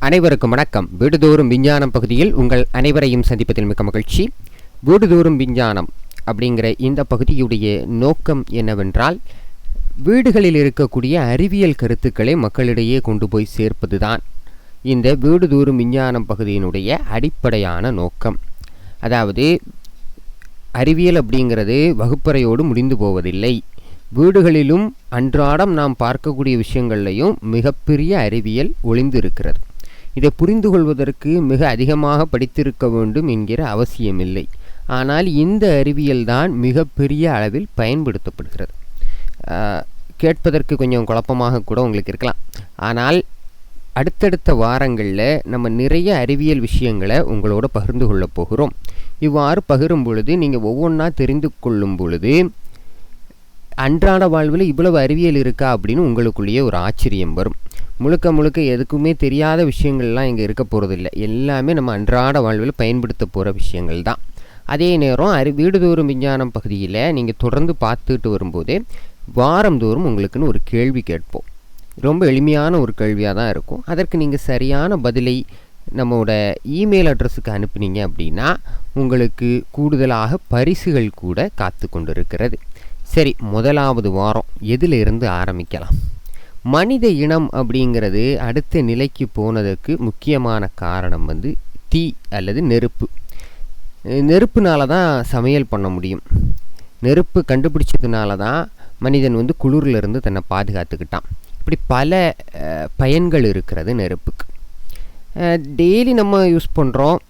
அனைவருக்கும் வணக்கம். வீடுதோறும் விஞ்ஞானம் பகுதியில் உங்கள் அனைவரையும் சந்திப்பதில் மிக்க மகிழ்ச்சி. வீடுதோறும் விஞ்ஞானம் அப்படிங்கிற இந்த பகுதியுடைய நோக்கம் என்னவென்றால், வீடுகளில் இருக்கக்கூடிய அறிவியல் கருத்துக்களை மக்களிடையே கொண்டு போய் சேர்ப்பதுதான் இந்த வீடுதோறும் விஞ்ஞானம் பகுதியினுடைய அடிப்படையான நோக்கம். அதாவது, அறிவியல் அப்படிங்கிறது வகுப்பறையோடு முடிந்து போவதில்லை. வீடுகளிலும் அன்றாடம் நாம் பார்க்கக்கூடிய விஷயங்கள்லையும் மிகப்பெரிய அறிவியல் ஒளிந்து இருக்கிறது. இதை புரிந்து கொள்வதற்கு மிக அதிகமாக படித்திருக்க வேண்டும் என்கிற அவசியமில்லை. ஆனால் இந்த அறிவியல் தான் மிகப்பெரிய அளவில் பயன்படுத்தப்படுகிறது. கேட்பதற்கு கொஞ்சம் குழப்பமாக கூட உங்களுக்கு இருக்கலாம். ஆனால் அடுத்தடுத்த வாரங்களில் நம்ம நிறைய அறிவியல் விஷயங்களை உங்களோட பகிர்ந்து கொள்ளப் போகிறோம். இவ்வாறு பகிரும் பொழுது நீங்கள் ஒவ்வொன்றா தெரிந்து கொள்ளும் பொழுது அன்றாட வாழ்வில் இவ்வளவு அறிவியல் இருக்கா அப்படின்னு உங்களுக்குள்ளேயே ஒரு ஆச்சரியம் வரும். முழுக்க முழுக்க எதுக்குமே தெரியாத விஷயங்கள்லாம் இங்கே இருக்க போகிறதில்லை. எல்லாமே நம்ம அன்றாட வாழ்வில் பயன்படுத்த போகிற விஷயங்கள் தான். அதே நேரம் வீடுதோறும் விஞ்ஞானம் பகுதியில் நீங்கள் தொடர்ந்து பார்த்துட்டு வரும்போதே வாரந்தோறும் உங்களுக்குன்னு ஒரு கேள்வி கேட்போம். ரொம்ப எளிமையான ஒரு கேள்வியாக தான் இருக்கும். அதற்கு நீங்கள் சரியான பதிலை நம்மளோட இமெயில் அட்ரஸுக்கு அனுப்புனீங்க அப்படின்னா உங்களுக்கு கூடுதலாக பரிசுகள் கூட காத்து கொண்டு இருக்கிறது. சரி, முதலாவது வாரம் எதிலிருந்து ஆரம்பிக்கலாம்? மனித இனம் அப்படிங்கிறது அடுத்த நிலைக்கு போனதுக்கு முக்கியமான காரணம் தீ அல்லது நெருப்பு. நெருப்புனால தான் சமையல் பண்ண முடியும். நெருப்பு கண்டுபிடிச்சதுனால தான் மனிதன் குளிரிலிருந்து தன்னை பாதுகாத்துக்கிட்டான். இப்படி பல பயன்கள் இருக்கிறது நெருப்புக்கு. டெய்லி நம்ம யூஸ் பண்ணுறோம்.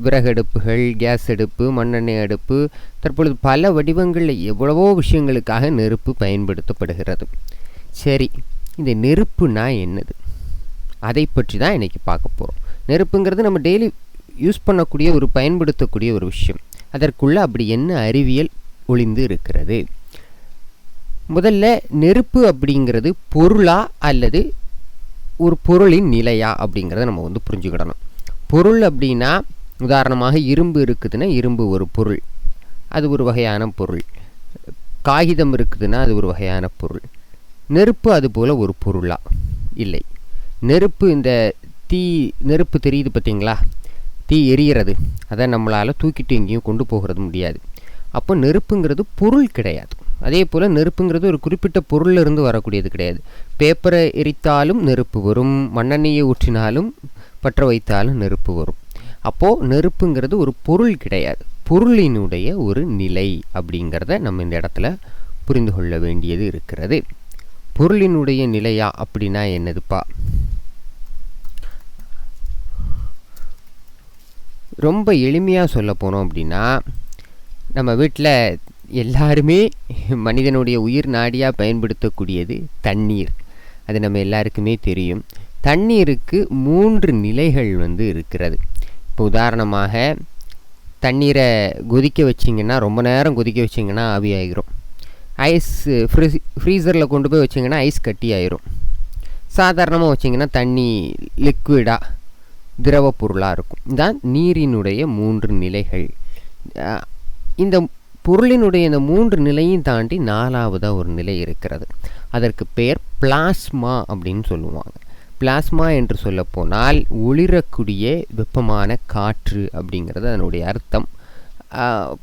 விறகடுப்புகள், கேஸ் அடுப்பு, மண்ணெண்ணெய் அடுப்பு, தற்பொழுது பல வடிவங்களில் எவ்வளவோ விஷயங்களுக்காக நெருப்பு பயன்படுத்தப்படுகிறது. சரி, இந்த நெருப்புனா என்னது? அதை பற்றி தான் இன்றைக்கி பார்க்க போகிறோம். நெருப்புங்கிறது நம்ம டெய்லி யூஸ் பண்ணக்கூடிய பயன்படுத்தக்கூடிய ஒரு விஷயம். அதற்குள்ளே அப்படி என்ன அறிவியல் ஒளிந்து இருக்கிறது? முதல்ல, நெருப்பு அப்படிங்கிறது பொருளா அல்லது ஒரு பொருளின் நிலையா அப்படிங்கிறத நம்ம புரிஞ்சுக்கிடணும். பொருள் அப்படின்னா, உதாரணமாக இரும்பு இருக்குதுன்னா இரும்பு ஒரு பொருள், அது ஒரு வகையான பொருள். காகிதம் இருக்குதுன்னா அது ஒரு வகையான பொருள். நெருப்பு அதுபோல் ஒரு பொருளா? இல்லை. நெருப்பு, இந்த நெருப்பு தெரியுது பார்த்தீங்களா? தீ எரிகிறது. அதை நம்மளால் தூக்கிட்டு எங்கேயும் கொண்டு போகிறது முடியாது. அப்போ நெருப்புங்கிறது பொருள் கிடையாது. அதே போல் நெருப்புங்கிறது ஒரு குறிப்பிட்ட பொருளிலிருந்து வரக்கூடியது கிடையாது. பேப்பரை எரித்தாலும் நெருப்பு வரும், மண்ணெண்ணெயை ஊற்றினாலும் பற்ற வைத்தாலும் நெருப்பு வரும். அப்போது நெருப்புங்கிறது ஒரு பொருள் கிடையாது, பொருளினுடைய ஒரு நிலை அப்படிங்கிறத நம்ம இந்த இடத்துல புரிந்து கொள்ள வேண்டியது இருக்கிறது. பொருளினுடைய நிலையா அப்படின்னா என்னதுப்பா? ரொம்ப எளிமையாக சொல்ல போனோம் அப்படின்னா, நம்ம வீட்டில் எல்லாருமே மனிதனுடைய உயிர் நாடியாக பயன்படுத்தக்கூடியது தண்ணீர். அது நம்ம எல்லாருக்குமே தெரியும். தண்ணீருக்கு 3 நிலைகள் இருக்கிறது. இப்போ உதாரணமாக, தண்ணீரை கொதிக்க வச்சிங்கன்னா, ரொம்ப நேரம் கொதிக்க வச்சிங்கன்னா ஆவி ஆகிரும். ஐஸ் ஃப்ரீசரில் கொண்டு போய் வச்சிங்கன்னா ஐஸ் கட்டி ஆயிரும். சாதாரணமாக வச்சிங்கன்னா தண்ணி லிக்விடாக திரவ பொருளாக இருக்கும். இதுதான் நீரினுடைய 3 நிலைகள். இந்த பொருளினுடைய இந்த 3 நிலையும் தாண்டி 4வதாக ஒரு நிலை இருக்கிறது. அதற்கு பெயர் பிளாஸ்மா அப்படின்னு சொல்லுவாங்க. பிளாஸ்மா என்று சொல்லப்போனால் ஒளிரக்கூடிய வெப்பமான காற்று அப்படிங்கிறது அதனுடைய அர்த்தம்.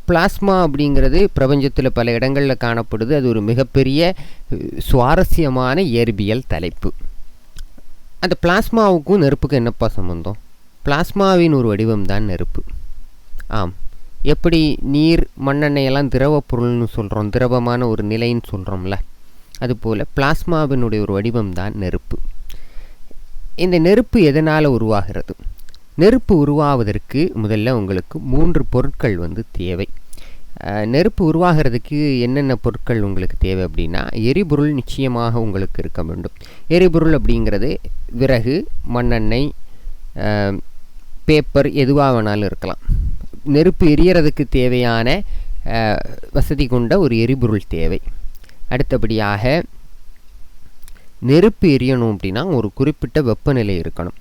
பிளாஸ்மா அப்படிங்கிறது பிரபஞ்சத்தில் பல இடங்களில் காணப்படுது. அது ஒரு மிகப்பெரிய சுவாரஸ்யமான இயற்பியல் தலைப்பு. அந்த பிளாஸ்மாவுக்கும் நெருப்புக்கும் என்னப்பா சம்பந்தம்? பிளாஸ்மாவின் ஒரு வடிவம் தான் நெருப்பு. ஆம், எப்படி நீர், மண்ணெண்ணெயெல்லாம் திரவ பொருள்னு சொல்கிறோம், திரவமான ஒரு நிலைன்னு சொல்கிறோம்ல, அதுபோல் பிளாஸ்மாவினுடைய ஒரு வடிவம் தான் நெருப்பு. இந்த நெருப்பு எதனால் உருவாகிறது? நெருப்பு உருவாவதற்கு முதல்ல உங்களுக்கு 3 பொருட்கள் தேவை. நெருப்பு உருவாகிறதுக்கு என்னென்ன பொருட்கள் உங்களுக்கு தேவை அப்படின்னா, எரிபொருள் நிச்சயமாக உங்களுக்கு இருக்க வேண்டும். எரிபொருள் அப்படிங்கிறது விறகு, மண்ணெண்ணெய், பேப்பர், எதுவாக வேணாலும் இருக்கலாம். நெருப்பு எரியறதுக்கு தேவையான வசதி கொண்ட ஒரு எரிபொருள் தேவை. அடுத்தபடியாக, நெருப்பு எரியணும் அப்படின்னா ஒரு குறிப்பிட்ட வெப்பநிலை இருக்கணும்.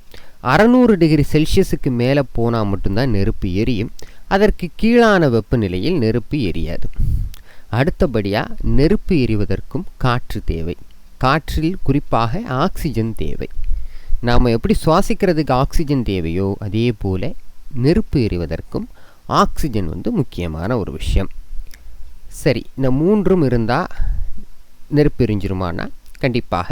600 டிகிரி செல்சியஸுக்கு மேலே போனால் மட்டும்தான் நெருப்பு எரியும். அதற்கு கீழான வெப்பநிலையில் நெருப்பு எரியாது. அடுத்தபடியாக, நெருப்பு எரிவதற்கும் காற்று தேவை. காற்றில் குறிப்பாக ஆக்சிஜன் தேவை. நாம் எப்படி சுவாசிக்கிறதுக்கு ஆக்சிஜன் தேவையோ அதே போல் நெருப்பு எரிவதற்கும் ஆக்சிஜன் வந்து முக்கியமான ஒரு விஷயம். சரி, இந்த மூன்றும் இருந்தால் நெருப்பு எரிஞ்சிருமானா கண்டிப்பாக.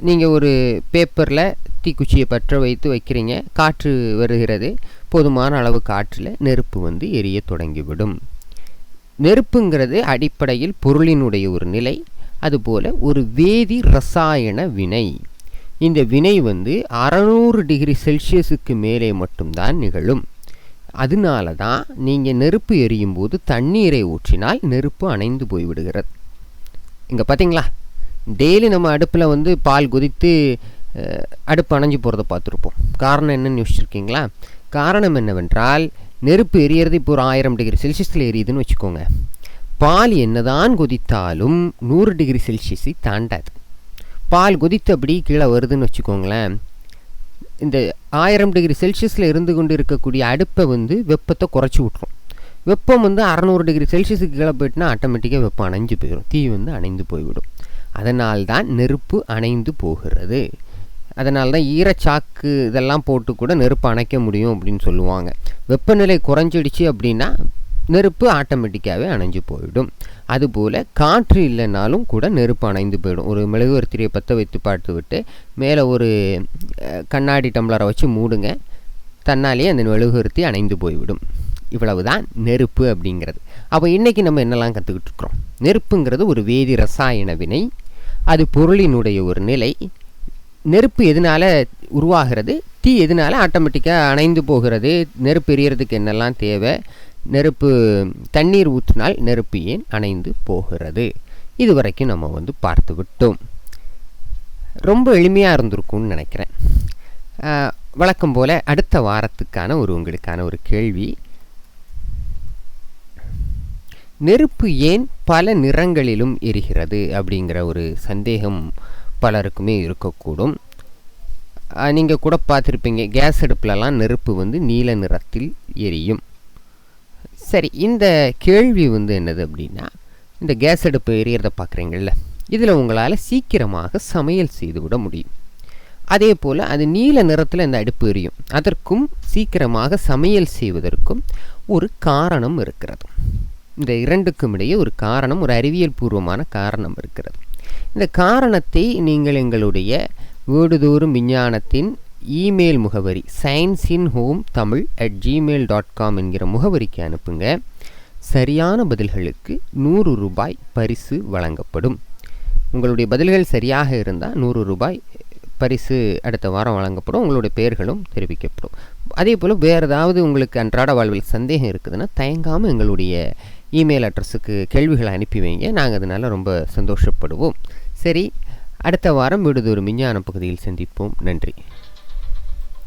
நீங்கள் ஒரு பேப்பரில் தீக்குச்சியை பற்ற வைத்து வைக்கிறீங்க, காற்று வருகிறது, போதுமான அளவு காற்றில் நெருப்பு வந்து எரிய தொடங்கிவிடும். நெருப்புங்கிறது அடிப்படையில் பொருளினுடைய ஒரு நிலை, அதுபோல் ஒரு வேதி ரசாயன வினை. இந்த வினை வந்து 600 டிகிரி செல்சியஸுக்கு மேலே மட்டும்தான் நிகழும். அதனால தான் நீங்கள் நெருப்பு எரியும் போது தண்ணீரை ஊற்றினால் நெருப்பு அணைந்து போய்விடுகிறது. இங்கே பார்த்தீங்களா, டெய்லி நம்ம அடுப்பில் வந்து பால் கொதித்து அடுப்பு அணைஞ்சு போகிறத பார்த்துருப்போம். காரணம் என்னன்னு யோசிச்சிருக்கீங்களா? காரணம் என்னவென்றால், நெருப்பு எரியறது இப்போ ஒரு 1000 டிகிரி செல்சியஸில் எரியுதுன்னு வச்சுக்கோங்க. பால் என்னதான் கொதித்தாலும் 100 டிகிரி செல்சியஸை தாண்டாது. பால் கொதித்து அப்படி கீழே வருதுன்னு வச்சுக்கோங்களேன், இந்த 1000 டிகிரி செல்சியஸில் இருந்து கொண்டு இருக்கக்கூடிய அடுப்பை வந்து வெப்பத்தை குறைச்சி விட்ரும். வெப்பம் வந்து 600 டிகிரி செல்சியஸுக்கு கீழே போயிட்டுனா ஆட்டோமேட்டிக்காக வெப்பம் அணைஞ்சு போயிடும், தீ வந்து அணைந்து போய்விடும். அதனால்தான் நெருப்பு அணைந்து போகிறது. அதனால்தான் ஈரச்சாக்கு இதெல்லாம் போட்டு கூட நெருப்பு அணைக்க முடியும் அப்படின்னு சொல்லுவாங்க. வெப்பநிலை குறைஞ்சிடுச்சு அப்படின்னா நெருப்பு ஆட்டோமேட்டிக்காகவே அணைஞ்சு போயிடும். அதுபோல் காற்று இல்லைனாலும் கூட நெருப்பு அணைந்து போயிடும். ஒரு மெழுகுவர்த்தியை பற்ற வைத்து பார்த்து விட்டு மேலே ஒரு கண்ணாடி டம்ளரை வச்சு மூடுங்க, தன்னாலேயே அந்த மெழுகுவர்த்தி அணைந்து போய்விடும். இவ்வளவுதான் நெருப்பு அப்படிங்கிறது. அப்போ இன்றைக்கி நம்ம என்னெல்லாம் கற்றுக்கிட்டு இருக்கிறோம்? நெருப்புங்கிறது ஒரு வேதி ரசாயன வினை, அது பொருளினுடைய ஒரு நிலை. நெருப்பு எதனால் உருவாகிறது, தீ எதனால் ஆட்டோமேட்டிக்காக அணைந்து போகிறது, நெருப்பு எரியறதுக்கு என்னெல்லாம் தேவை, நெருப்பு தண்ணீர் ஊற்றினால் நெருப்பு ஏன் அணைந்து போகிறது, இது வரைக்கும் நம்ம வந்து பார்த்து விட்டோம். ரொம்ப எளிமையாக இருந்திருக்கும்னு நினைக்கிறேன். வழக்கம் போல் அடுத்த வாரத்துக்கான உங்களுக்கான ஒரு கேள்வி, நெருப்பு ஏன் பல நிறங்களிலும் எரிகிறது அப்படிங்கிற ஒரு சந்தேகம் பலருக்குமே இருக்கக்கூடும். நீங்கள் கூட பார்த்துருப்பீங்க, கேஸ் அடுப்புலலாம் நெருப்பு வந்து நீல நிறத்தில் எரியும். சரி, இந்த கேள்வி வந்து என்னது அப்படின்னா, இந்த கேஸ் அடுப்பு எரியறத பார்க்குறீங்கள்ல, இதில் உங்களால் சீக்கிரமாக சமையல் செய்துவிட முடியும். அதே போல் அது நீல நிறத்தில் இந்த அடுப்பு எரியும், அதற்கும் சீக்கிரமாக சமையல் செய்வதற்கும் ஒரு காரணம் இருக்கிறது. இந்த இரண்டுக்கும் இடையே ஒரு காரணம், ஒரு அறிவியல் பூர்வமான காரணம் இருக்கிறது. இந்த காரணத்தை நீங்கள் எங்களுடைய வீடுதோறும் விஞ்ஞானத்தின் இமெயில் முகவரி sciencesinhometamil@gmail.com என்கிற முகவரிக்கு அனுப்புங்க. சரியான பதில்களுக்கு 100 ரூபாய் பரிசு வழங்கப்படும். உங்களுடைய பதில்கள் சரியாக இருந்தால் 100 ரூபாய் பரிசு அடுத்த வாரம் வழங்கப்படும். உங்களுடைய பெயர்களும் தெரிவிக்கப்படும். அதே போல் வேறு ஏதாவது உங்களுக்கு அன்றாட வாழ்வில் சந்தேகம் இருக்குதுன்னா தயங்காமல் எங்களுடைய இமெயில் அட்ரஸுக்கு கேள்விகளை அனுப்பி வைங்க, நாங்கள் அதனால் ரொம்ப சந்தோஷப்படுவோம். சரி, அடுத்த வாரம் வீடுதோறும் விஞ்ஞான பகுதியில் சந்திப்போம். நன்றி.